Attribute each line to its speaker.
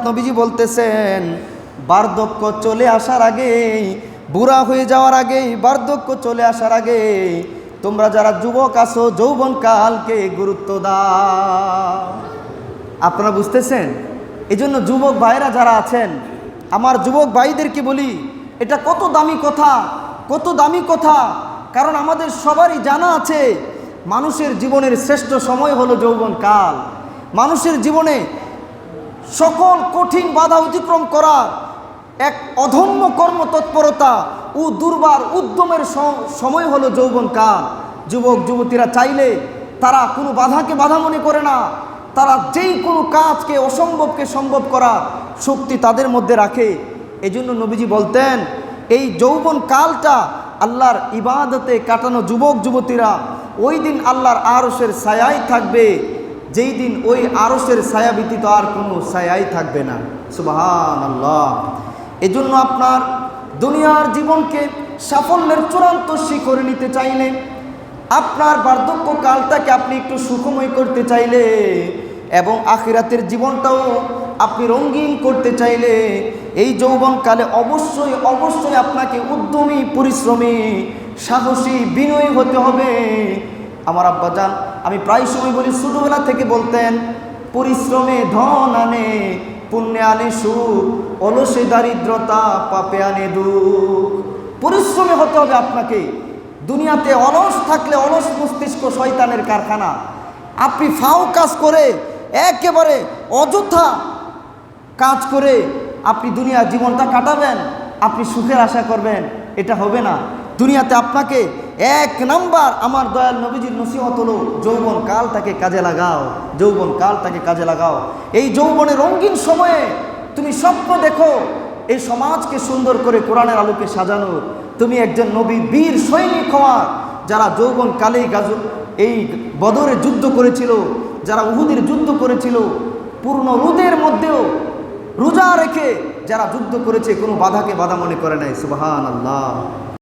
Speaker 1: নবীজি বলতেছেন, বার্ধক্য চলে আসার আগেই, বুড়া হয়ে যাওয়ার আগেই, বার্ধক্য চলে আসার আগেই তোমরা যারা যুবক আছো যৌবনকালকে গুরুত্ব দাও। আপনারা বুঝতেছেন? এই জন্য যুবক ভাইরা যারা আছেন, আমার যুবক ভাইদেরকে বলি, এটা কত দামি কথা, কত দামি কথা। কারণ আমাদের সবারই জানা আছে মানুষের জীবনের শ্রেষ্ঠ সময় হলো যৌবনকাল। মানুষের জীবনে সকল কঠিন বাধা অতিক্রম করার এক অধম্য কর্মতৎপরতা ও দুর্বার উদ্যমের সময় হলো যৌবনকাল। যুবক যুবতীরা চাইলে তারা কোনো বাধাকে বাধা মনে করে না, তারা যেই কোনো কাজকে অসম্ভবকে সম্ভব করার শক্তি তাদের মধ্যে রাখে। এই জন্য নবীজি বলতেন, এই যৌবনকালটা আল্লাহর ইবাদতে কাটানো যুবক যুবতীরা ওই দিন আল্লাহর আরশের ছায়ায় থাকবে, যেই দিন ওই আরশের ছায়া ব্যতীত আর কোনো ছায়াই থাকবে না। সুবহানাল্লাহ। এই জন্য আপনার দুনিয়ার জীবনকে সাফল্যের চূড়ান্ত শিখরে নিতে চাইলে, আপনার বার্ধক্যকালটাকে আপনি একটু সুখময় করতে চাইলে এবং আখিরাতের জীবনটাও আপনি রঙিন করতে চাইলে এই যৌবনকালে অবশ্যই অবশ্যই আপনাকে উদ্যমী, পরিশ্রমী, সাহসী, বিনয়ী হতে হবে। আমার আব্বাজান আমি প্রায় সময় বলি, ছোটবেলা থেকে বলতেন, পরিশ্রমে ধন আনে, পুণ্যে আনে সুখ, অলসে দারিদ্রতা, পাপে আনে দুঃখ। পরিশ্রমী হতে হবে আপনাকে। দুনিয়াতে অলস থাকলে অলস মস্তিষ্ক শয়তানের কারখানা। আপনি ফাও কাজ করে, একেবারে অযথা কাজ করে আপনি দুনিয়ার জীবনটা কাটাবেন, আপনি সুখের আশা করবেন, এটা হবে না। দুনিয়াতে আপনাকে এক নাম্বার আমার দয়াল নবীজির নসিহত হলো, যৌবনকালটাকে কাজে লাগাও, যৌবনকালটাকে কাজে লাগাও। এই যৌবনের রঙিন সময়ে তুমি স্বপ্ন দেখো এই সমাজকে সুন্দর করে কোরআনের আলোকে সাজানো, তুমি একজন নবী বীর সৈনিক হওয়ার। যারা যৌবনকালেই এই বদরে যুদ্ধ করেছিল, যারা উহুদের যুদ্ধ করেছিল, পূর্ণ রোদের মধ্যেও রোজা রেখে যারা যুদ্ধ করেছে, কোনো বাধাকে বাধা মনে করে নাই। সুবহানাল্লাহ।